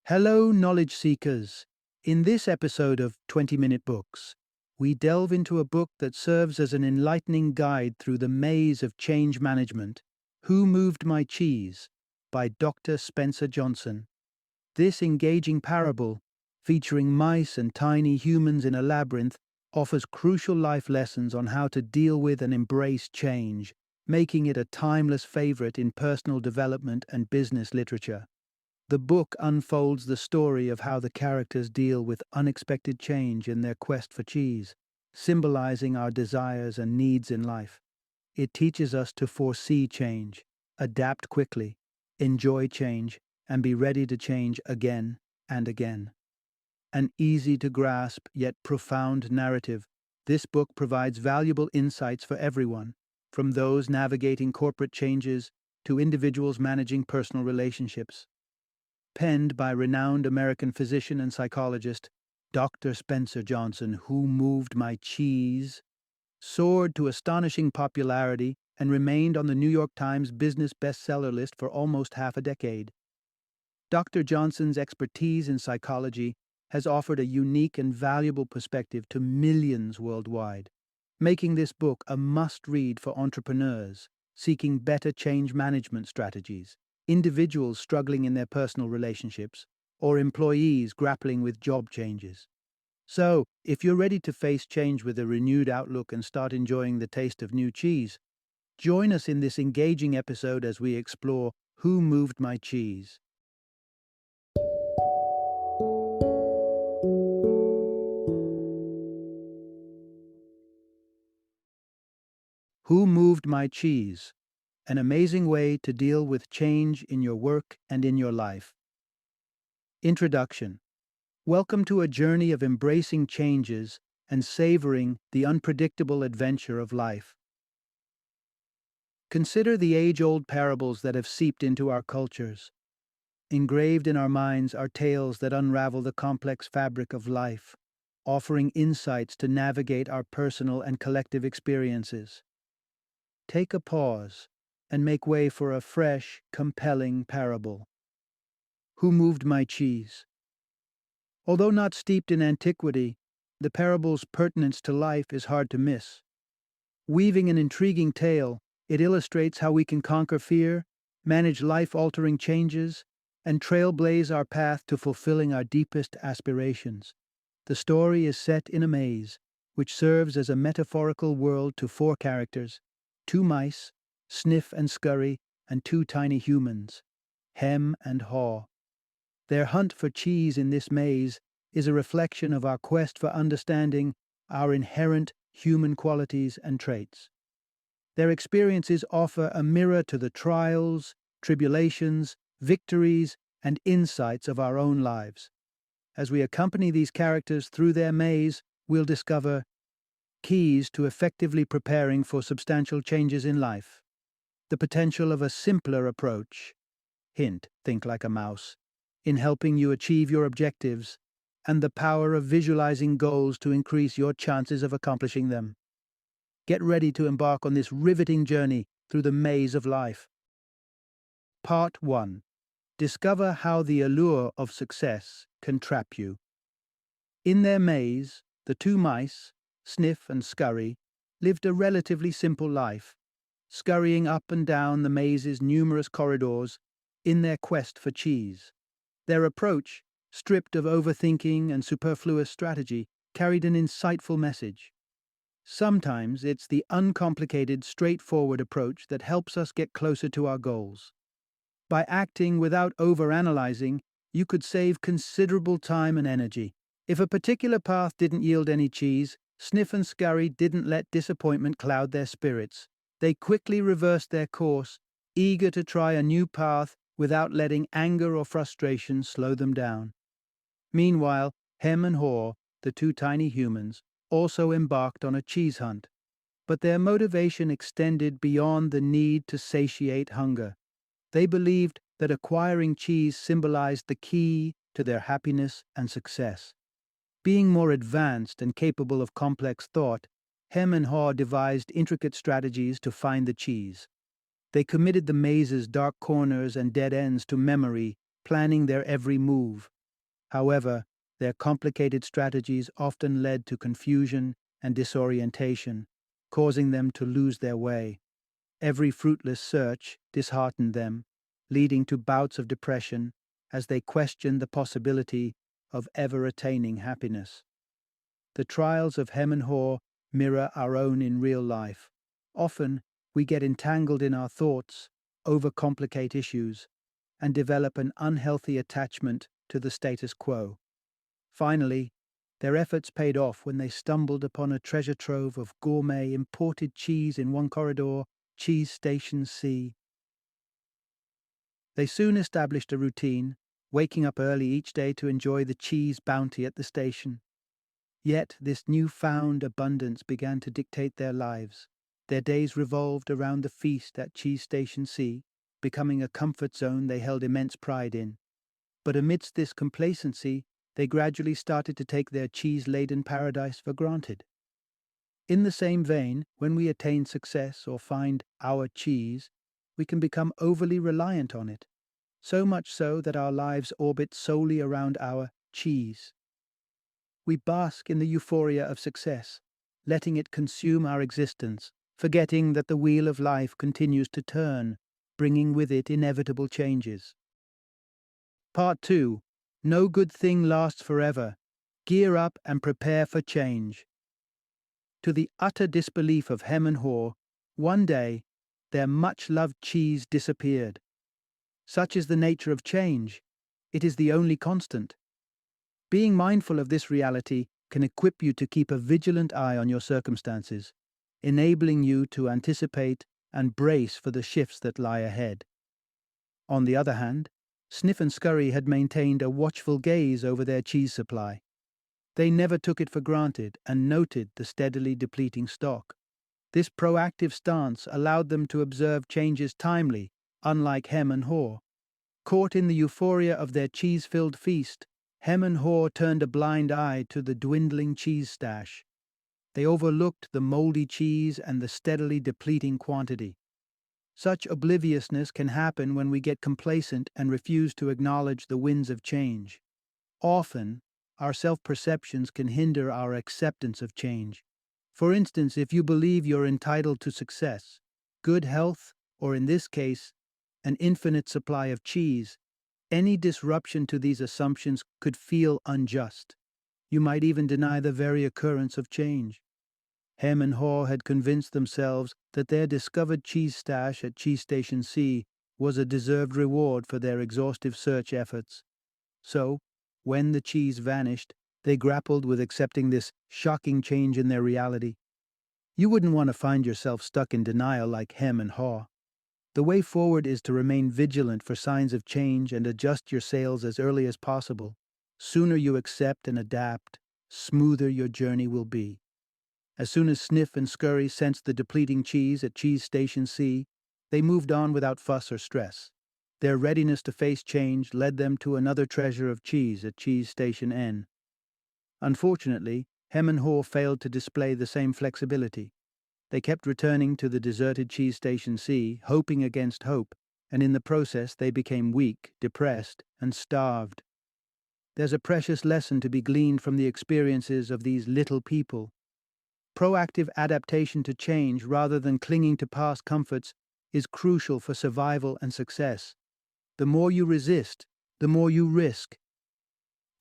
Hello, knowledge seekers. In this episode of 20-Minute Books, we delve into a book that serves as an enlightening guide through the maze of change management, Who Moved My Cheese, by Dr. Spencer Johnson. This engaging parable, featuring mice and tiny humans in a labyrinth, offers crucial life lessons on how to deal with and embrace change, making it a timeless favorite in personal development and business literature. The book unfolds the story of how the characters deal with unexpected change in their quest for cheese, symbolizing our desires and needs in life. It teaches us to foresee change, adapt quickly, enjoy change, and be ready to change again and again. An easy to grasp yet profound narrative, this book provides valuable insights for everyone, from those navigating corporate changes to individuals managing personal relationships. Penned by renowned American physician and psychologist Dr. Spencer Johnson, Who Moved My Cheese, soared to astonishing popularity and remained on the New York Times business bestseller list for almost half a decade. Dr. Johnson's expertise in psychology has offered a unique and valuable perspective to millions worldwide, making this book a must-read for entrepreneurs seeking better change management strategies, individuals struggling in their personal relationships, or employees grappling with job changes. So, if you're ready to face change with a renewed outlook and start enjoying the taste of new cheese, join us in this engaging episode as we explore Who Moved My Cheese. Who Moved My Cheese? An amazing way to deal with change in your work and in your life. Introduction. Welcome to a journey of embracing changes and savoring the unpredictable adventure of life. Consider the age-old parables that have seeped into our cultures. Engraved in our minds are tales that unravel the complex fabric of life, offering insights to navigate our personal and collective experiences. Take a pause and make way for a fresh, compelling parable. Who Moved My Cheese? Although not steeped in antiquity, the parable's pertinence to life is hard to miss. Weaving an intriguing tale, it illustrates how we can conquer fear, manage life-altering changes, and trailblaze our path to fulfilling our deepest aspirations. The story is set in a maze, which serves as a metaphorical world to four characters: two mice, Sniff and Scurry, and two tiny humans, Hem and Haw. Their hunt for cheese in this maze is a reflection of our quest for understanding our inherent human qualities and traits. Their experiences offer a mirror to the trials, tribulations, victories, and insights of our own lives. As we accompany these characters through their maze, we'll discover keys to effectively preparing for substantial changes in life, the potential of a simpler approach, hint, think like a mouse, in helping you achieve your objectives, and the power of visualizing goals to increase your chances of accomplishing them. Get ready to embark on this riveting journey through the maze of life. Part 1. Discover how the allure of success can trap you. In their maze, the two mice, Sniff and Scurry, lived a relatively simple life, scurrying up and down the maze's numerous corridors in their quest for cheese. Their approach, stripped of overthinking and superfluous strategy, carried an insightful message. Sometimes it's the uncomplicated, straightforward approach that helps us get closer to our goals. By acting without overanalyzing, you could save considerable time and energy. If a particular path didn't yield any cheese, Sniff and Scurry didn't let disappointment cloud their spirits. They quickly reversed their course, eager to try a new path without letting anger or frustration slow them down. Meanwhile, Hem and Haw, the two tiny humans, also embarked on a cheese hunt. But their motivation extended beyond the need to satiate hunger. They believed that acquiring cheese symbolized the key to their happiness and success. Being more advanced and capable of complex thought, Hem and Haw devised intricate strategies to find the cheese. They committed the maze's dark corners and dead ends to memory, planning their every move. However, their complicated strategies often led to confusion and disorientation, causing them to lose their way. Every fruitless search disheartened them, leading to bouts of depression as they questioned the possibility of ever attaining happiness. The trials of Hem and Haw mirror our own in real life. Often, we get entangled in our thoughts, overcomplicate issues, and develop an unhealthy attachment to the status quo. Finally, their efforts paid off when they stumbled upon a treasure trove of gourmet imported cheese in one corridor, Cheese Station C. They soon established a routine, waking up early each day to enjoy the cheese bounty at the station. Yet this newfound abundance began to dictate their lives. Their days revolved around the feast at Cheese Station C, becoming a comfort zone they held immense pride in. But amidst this complacency, they gradually started to take their cheese-laden paradise for granted. In the same vein, when we attain success or find our cheese, we can become overly reliant on it, so much so that our lives orbit solely around our cheese. We bask in the euphoria of success, letting it consume our existence, forgetting that the wheel of life continues to turn, bringing with it inevitable changes. Part 2. No good thing lasts forever. Gear up and prepare for change. To the utter disbelief of Hem and Haw, one day, their much-loved cheese disappeared. Such is the nature of change. It is the only constant. Being mindful of this reality can equip you to keep a vigilant eye on your circumstances, enabling you to anticipate and brace for the shifts that lie ahead. On the other hand, Sniff and Scurry had maintained a watchful gaze over their cheese supply. They never took it for granted and noted the steadily depleting stock. This proactive stance allowed them to observe changes timely, unlike Hem and Haw. Caught in the euphoria of their cheese-filled feast, Hem and Haw turned a blind eye to the dwindling cheese stash. They overlooked the moldy cheese and the steadily depleting quantity. Such obliviousness can happen when we get complacent and refuse to acknowledge the winds of change. Often, our self-perceptions can hinder our acceptance of change. For instance, if you believe you're entitled to success, good health, or in this case, an infinite supply of cheese, any disruption to these assumptions could feel unjust. You might even deny the very occurrence of change. Hem and Haw had convinced themselves that their discovered cheese stash at Cheese Station C was a deserved reward for their exhaustive search efforts. So, when the cheese vanished, they grappled with accepting this shocking change in their reality. You wouldn't want to find yourself stuck in denial like Hem and Haw. The way forward is to remain vigilant for signs of change and adjust your sails as early as possible. Sooner you accept and adapt, smoother your journey will be. As soon as Sniff and Scurry sensed the depleting cheese at Cheese Station C, they moved on without fuss or stress. Their readiness to face change led them to another treasure of cheese at Cheese Station N. Unfortunately, Hem and Haw failed to display the same flexibility. They kept returning to the deserted Cheese Station C, hoping against hope, and in the process they became weak, depressed, and starved. There's a precious lesson to be gleaned from the experiences of these little people. Proactive adaptation to change rather than clinging to past comforts is crucial for survival and success. The more you resist, the more you risk.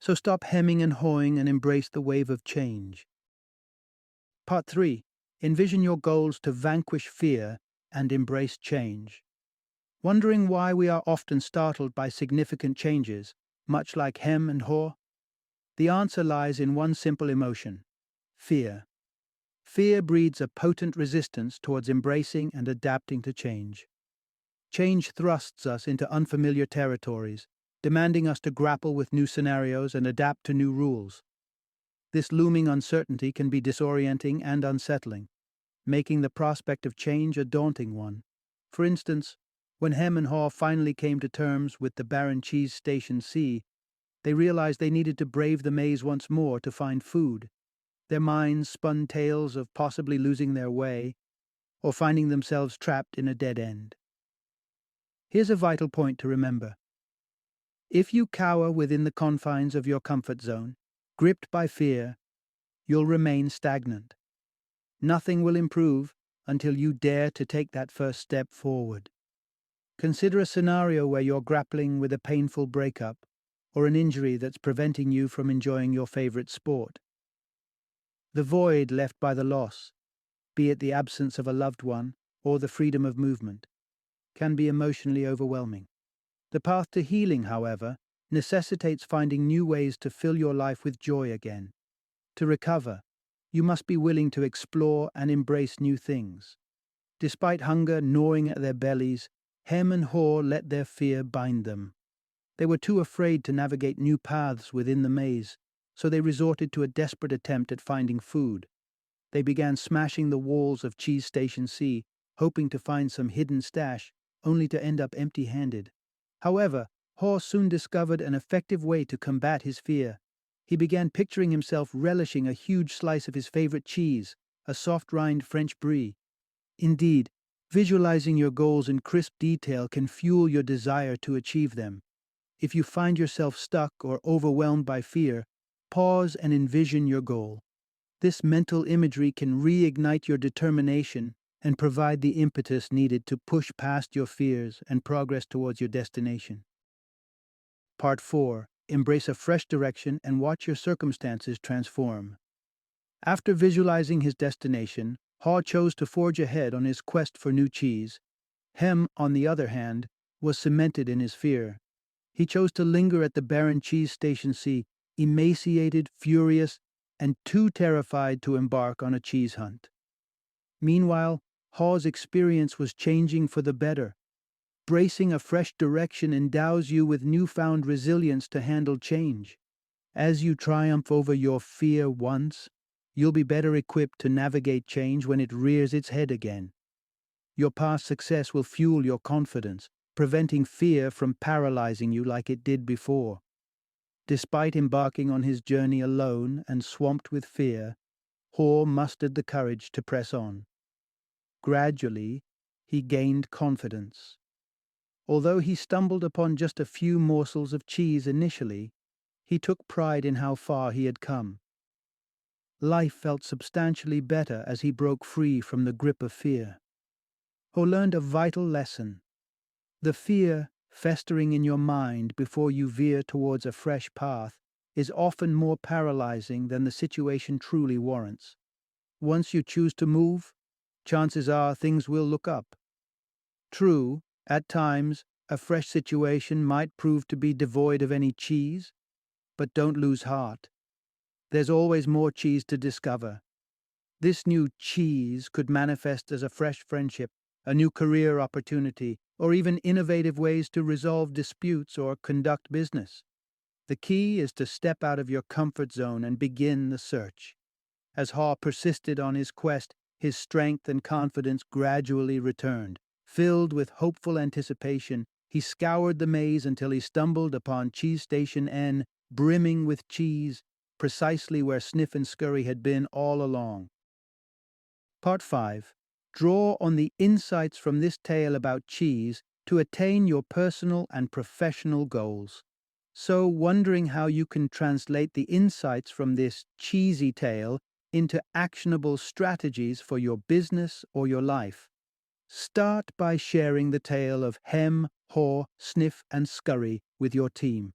So stop hemming and hawing and embrace the wave of change. Part 3. Envision your goals to vanquish fear and embrace change. Wondering why we are often startled by significant changes, much like Hem and Haw? The answer lies in one simple emotion: fear. Fear breeds a potent resistance towards embracing and adapting to change. Change thrusts us into unfamiliar territories, demanding us to grapple with new scenarios and adapt to new rules. This looming uncertainty can be disorienting and unsettling, making the prospect of change a daunting one. For instance, when Hem and Haw finally came to terms with the barren Cheese Station C, they realized they needed to brave the maze once more to find food. Their minds spun tales of possibly losing their way or finding themselves trapped in a dead end. Here's a vital point to remember. If you cower within the confines of your comfort zone, gripped by fear, you'll remain stagnant. Nothing will improve until you dare to take that first step forward. Consider a scenario where you're grappling with a painful breakup or an injury that's preventing you from enjoying your favorite sport. The void left by the loss, be it the absence of a loved one or the freedom of movement, can be emotionally overwhelming. The path to healing, however, necessitates finding new ways to fill your life with joy again. To recover, you must be willing to explore and embrace new things. Despite hunger gnawing at their bellies, Hem and Haw let their fear bind them. They were too afraid to navigate new paths within the maze, so they resorted to a desperate attempt at finding food. They began smashing the walls of Cheese Station C, hoping to find some hidden stash, only to end up empty-handed. However, Haw soon discovered an effective way to combat his fear. He began picturing himself relishing a huge slice of his favorite cheese, a soft-rind French brie. Indeed, visualizing your goals in crisp detail can fuel your desire to achieve them. If you find yourself stuck or overwhelmed by fear, pause and envision your goal. This mental imagery can reignite your determination and provide the impetus needed to push past your fears and progress towards your destination. Part 4. Embrace a fresh direction and watch your circumstances transform. After visualizing his destination, Haw chose to forge ahead on his quest for new cheese. Hem, on the other hand, was cemented in his fear. He chose to linger at the barren Cheese Station C, emaciated, furious, and too terrified to embark on a cheese hunt. Meanwhile, Haw's experience was changing for the better. Bracing a fresh direction endows you with newfound resilience to handle change. As you triumph over your fear once, you'll be better equipped to navigate change when it rears its head again. Your past success will fuel your confidence, preventing fear from paralyzing you like it did before. Despite embarking on his journey alone and swamped with fear, Haw mustered the courage to press on. Gradually, he gained confidence. Although he stumbled upon just a few morsels of cheese initially, he took pride in how far he had come. Life felt substantially better as he broke free from the grip of fear. Haw learned a vital lesson. The fear festering in your mind before you veer towards a fresh path is often more paralyzing than the situation truly warrants. Once you choose to move, chances are things will look up. True, at times, a fresh situation might prove to be devoid of any cheese, but don't lose heart. There's always more cheese to discover. This new cheese could manifest as a fresh friendship, a new career opportunity, or even innovative ways to resolve disputes or conduct business. The key is to step out of your comfort zone and begin the search. As Haw persisted on his quest, his strength and confidence gradually returned. Filled with hopeful anticipation, he scoured the maze until he stumbled upon Cheese Station N, brimming with cheese, precisely where Sniff and Scurry had been all along. Part 5. Draw on the insights from this tale about cheese to attain your personal and professional goals. So, wondering how you can translate the insights from this cheesy tale into actionable strategies for your business or your life? Start by sharing the tale of Hem, Haw, Sniff, and Scurry with your team.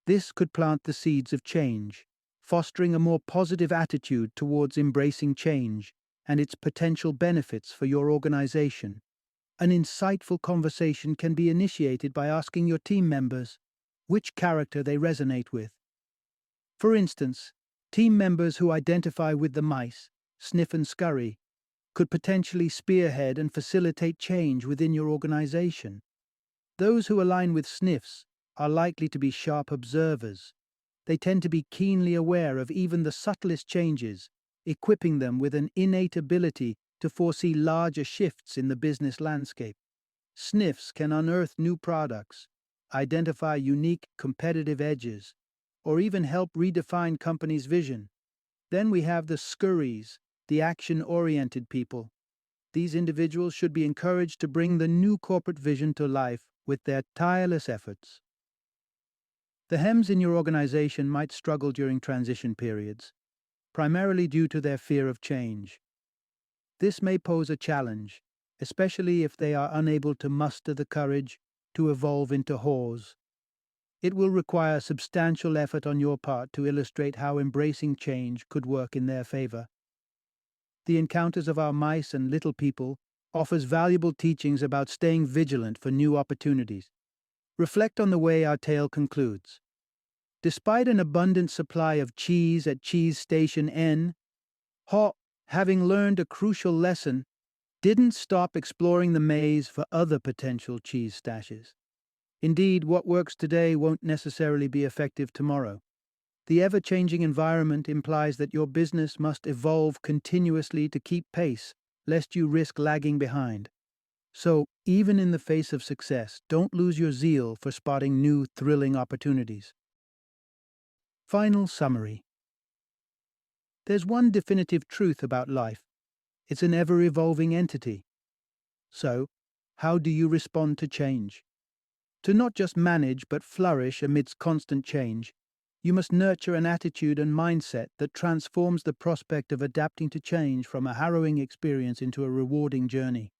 This could plant the seeds of change, fostering a more positive attitude towards embracing change and its potential benefits for your organization. An insightful conversation can be initiated by asking your team members which character they resonate with. For instance, team members who identify with the mice, Sniff and Scurry, could potentially spearhead and facilitate change within your organization. Those who align with Sniffs are likely to be sharp observers. They tend to be keenly aware of even the subtlest changes, equipping them with an innate ability to foresee larger shifts in the business landscape. Sniffs can unearth new products, identify unique competitive edges, or even help redefine companies' vision. Then we have the Scurries, the action-oriented people. These individuals should be encouraged to bring the new corporate vision to life with their tireless efforts. The HEMs in your organization might struggle during transition periods, primarily due to their fear of change. This may pose a challenge, especially if they are unable to muster the courage to evolve into HORs. It will require substantial effort on your part to illustrate how embracing change could work in their favor. The Encounters of Our Mice and Little People offers valuable teachings about staying vigilant for new opportunities. Reflect on the way our tale concludes. Despite an abundant supply of cheese at Cheese Station N, Haw, having learned a crucial lesson, didn't stop exploring the maze for other potential cheese stashes. Indeed, what works today won't necessarily be effective tomorrow. The ever-changing environment implies that your business must evolve continuously to keep pace, lest you risk lagging behind. So, even in the face of success, don't lose your zeal for spotting new, thrilling opportunities. Final summary. There's one definitive truth about life. It's an ever-evolving entity. So, how do you respond to change? To not just manage but flourish amidst constant change, you must nurture an attitude and mindset that transforms the prospect of adapting to change from a harrowing experience into a rewarding journey.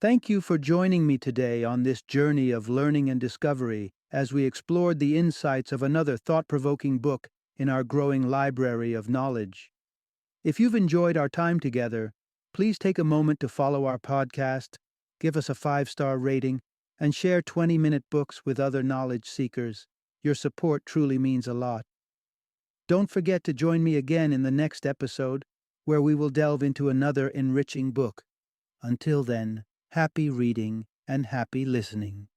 Thank you for joining me today on this journey of learning and discovery as we explored the insights of another thought-provoking book in our growing library of knowledge. If you've enjoyed our time together, please take a moment to follow our podcast, give us a 5-star rating, and share 20-minute books with other knowledge seekers. Your support truly means a lot. Don't forget to join me again in the next episode, where we will delve into another enriching book. Until then, happy reading and happy listening.